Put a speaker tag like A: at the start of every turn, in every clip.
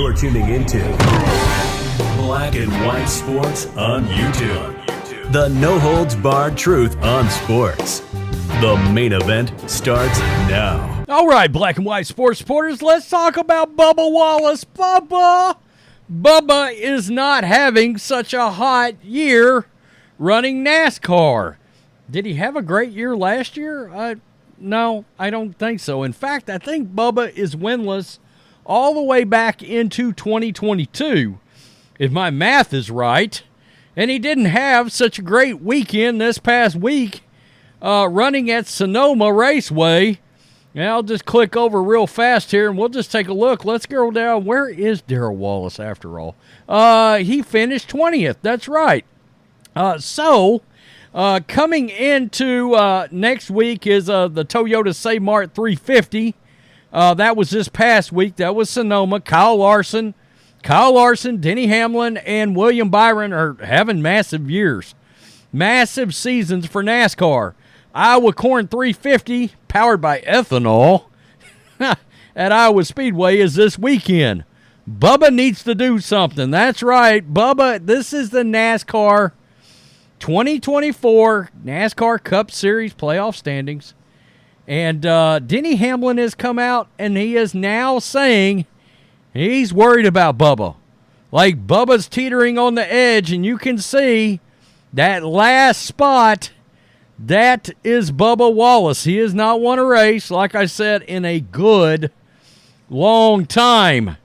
A: You're tuning into Black and White Sports on YouTube. The no-holds-barred truth on sports. The main event starts now.
B: All right, Black and White Sports supporters, let's talk about Bubba Wallace. Bubba is not having such a hot year running NASCAR. Did he have a great year last year? No, I don't think so. In fact, I think Bubba is winless all the way back into 2022, if my math is right. And he didn't have such a great weekend this past week running at Sonoma Raceway. Now, I'll just click over real fast here, and we'll just take a look. Let's go down. Where is Darrell Wallace, after all? He finished 20th. That's right. Coming into next week is the Toyota Say-Mart 350. That was this past week. That was Sonoma. Kyle Larson, Denny Hamlin, and William Byron are having massive years. Massive seasons for NASCAR. Iowa Corn 350, powered by ethanol, at Iowa Speedway is this weekend. Bubba needs to do something. That's right. Bubba, this is the NASCAR 2024 NASCAR Cup Series playoff standings. And Denny Hamlin has come out, and he is now saying he's worried about Bubba. Like, Bubba's teetering on the edge, and you can see that last spot, that is Bubba Wallace. He has not won a race, like I said, in a good long time.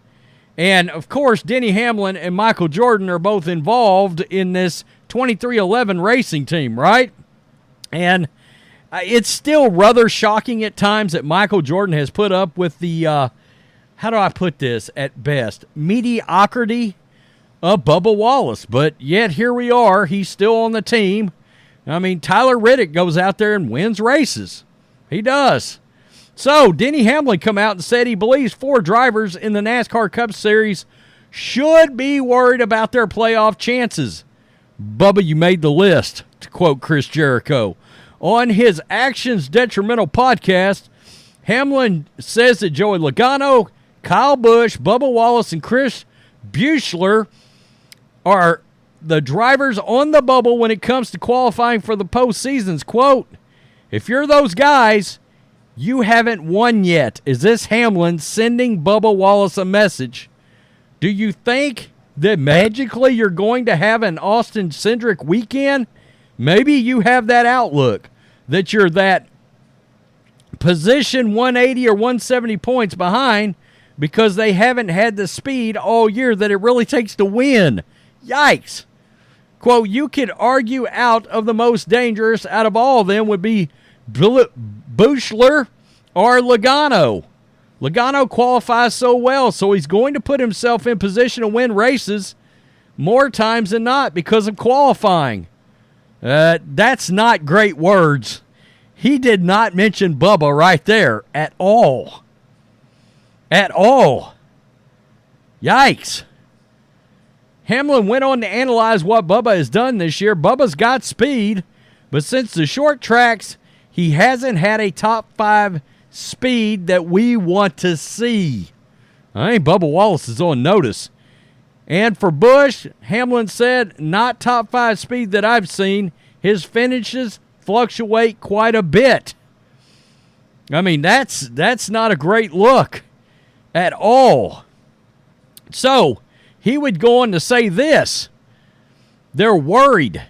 B: And, of course, Denny Hamlin and Michael Jordan are both involved in this 2311 racing team, right? And it's still rather shocking at times that Michael Jordan has put up with the, how do I put this at best, mediocrity of Bubba Wallace. But yet here we are. He's still on the team. I mean, Tyler Reddick goes out there and wins races. He does. So Denny Hamlin come out and said he believes 4 drivers in the NASCAR Cup Series should be worried about their playoff chances. Bubba, you made the list, to quote Chris Jericho. On his Actions Detrimental podcast, Hamlin says that Joey Logano, Kyle Busch, Bubba Wallace, and Chris Buechler are the drivers on the bubble when it comes to qualifying for the postseasons. Quote, if you're those guys, you haven't won yet. Is this Hamlin sending Bubba Wallace a message? Do you think that magically you're going to have an Austin-centric weekend? Maybe you have that outlook, that you're that position 180 or 170 points behind because they haven't had the speed all year that it really takes to win. Yikes. Quote, you could argue out of the most dangerous out of all of them would be Buechler or Logano. Logano qualifies so well, so he's going to put himself in position to win races more times than not because of qualifying. That's not great words. He did not mention Bubba right there at all. At all. Yikes. Hamlin went on to analyze what Bubba has done this year. Bubba's got speed, but since the short tracks, he hasn't had a top 5 speed that we want to see. I think Bubba Wallace is on notice. And for Busch, Hamlin said, not top 5 speed that I've seen. His finishes fluctuate quite a bit. I mean, that's not a great look at all. So, he would go on to say this. They're worried.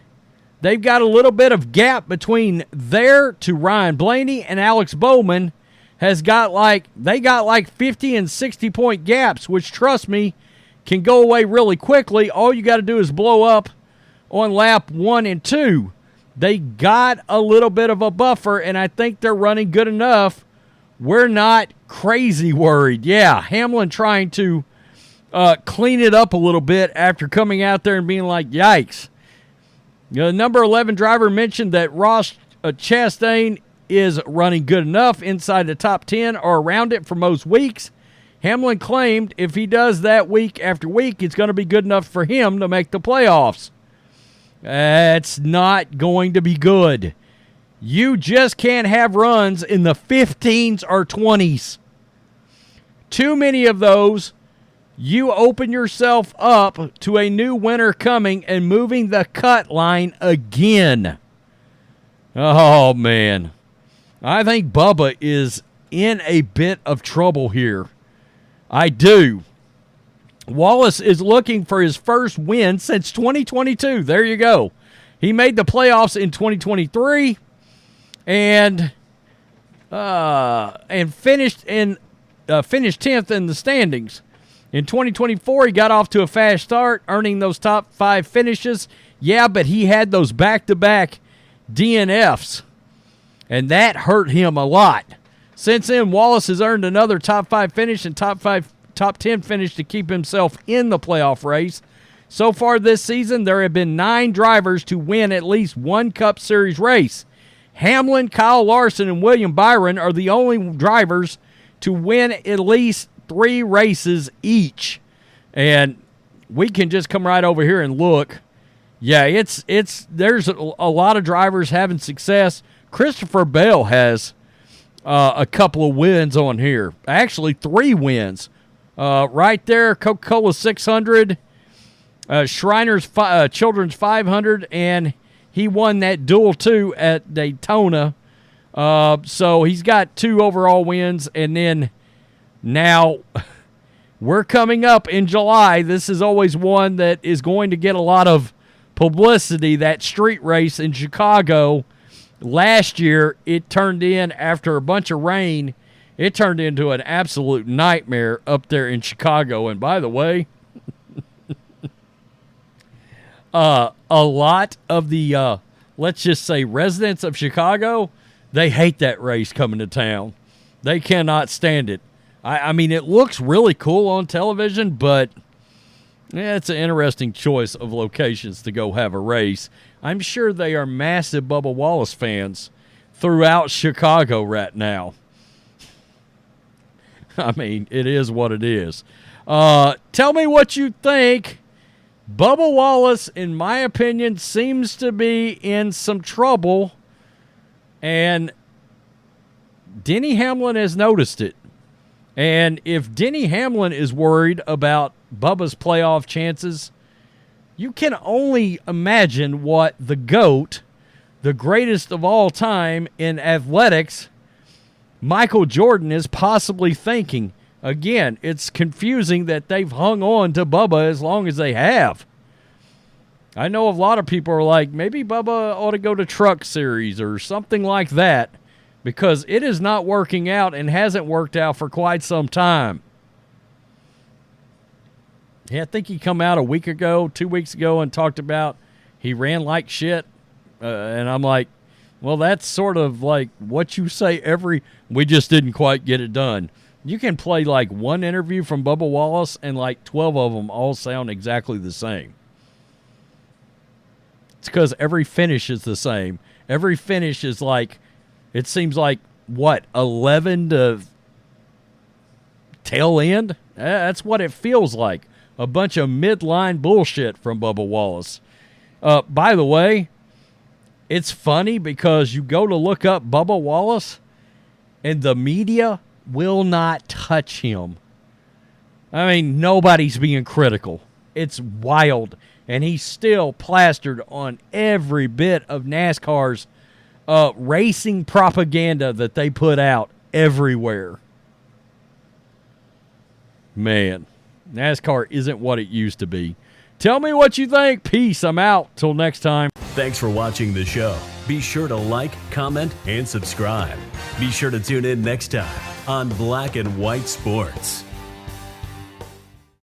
B: They've got a little bit of gap between there to Ryan Blaney and Alex Bowman they got like 50 and 60 point gaps, which, trust me, can go away really quickly. All you got to do is blow up on lap 1 and 2. They got a little bit of a buffer, and I think they're running good enough. We're not crazy worried. Yeah, Hamlin trying to clean it up a little bit after coming out there and being like, yikes. The number 11 driver mentioned that Ross Chastain is running good enough inside the top 10 or around it for most weeks. Hamlin claimed if he does that week after week, it's going to be good enough for him to make the playoffs. It's not going to be good. You just can't have runs in the 15s or 20s. Too many of those you open yourself up to a new winner coming and moving the cut line again. Oh, man. I think Bubba is in a bit of trouble here. I do. Wallace is looking for his first win since 2022. There you go. He made the playoffs in 2023 and finished 10th in the standings. In 2024, he got off to a fast start, earning those top 5 finishes. Yeah, but he had those back-to-back DNFs, and that hurt him a lot. Since then, Wallace has earned another top 5 finish and top 10 finish to keep himself in the playoff race. So far this season, there have been 9 drivers to win at least one Cup Series race. Hamlin, Kyle Larson, and William Byron are the only drivers to win at least 3 races each. And we can just come right over here and look. Yeah, there's a lot of drivers having success. Christopher Bell has a couple of wins on here. Actually, 3 wins. Right there, Coca-Cola 600, Shriners Children's 500, and he won that Duel 2 at Daytona. So he's got 2 overall wins, and then now we're coming up in July. This is always one that is going to get a lot of publicity, that street race in Chicago. Last year, it turned in, after a bunch of rain, it turned into an absolute nightmare up there in Chicago. And by the way, a lot of the, let's just say, residents of Chicago, they hate that race coming to town. They cannot stand it. I mean, it looks really cool on television, but it's an interesting choice of locations to go have a race. I'm sure they are massive Bubba Wallace fans throughout Chicago right now. I mean, it is what it is. Tell me what you think. Bubba Wallace, in my opinion, seems to be in some trouble, and Denny Hamlin has noticed it. And if Denny Hamlin is worried about Bubba's playoff chances, you can only imagine what the GOAT, the greatest of all time in athletics, Michael Jordan, is possibly thinking. Again, it's confusing that they've hung on to Bubba as long as they have. I know a lot of people are like, maybe Bubba ought to go to Truck Series or something like that, because it is not working out and hasn't worked out for quite some time. Yeah, I think he come out a week ago, 2 weeks ago, and talked about he ran like shit. And I'm like, well, that's sort of like what you say we just didn't quite get it done. You can play like one interview from Bubba Wallace and like 12 of them all sound exactly the same. It's because every finish is the same. Every finish is like, it seems like, 11 to tail end? That's what it feels like. A bunch of midline bullshit from Bubba Wallace. By the way, it's funny because you go to look up Bubba Wallace and the media will not touch him. I mean, nobody's being critical. It's wild. And he's still plastered on every bit of NASCAR's racing propaganda that they put out everywhere. Man, NASCAR isn't what it used to be. Tell me what you think. Peace. I'm out. Till next time.
A: Thanks for watching the show. Be sure to like, comment, and subscribe. Be sure to tune in next time on Black and White Sports.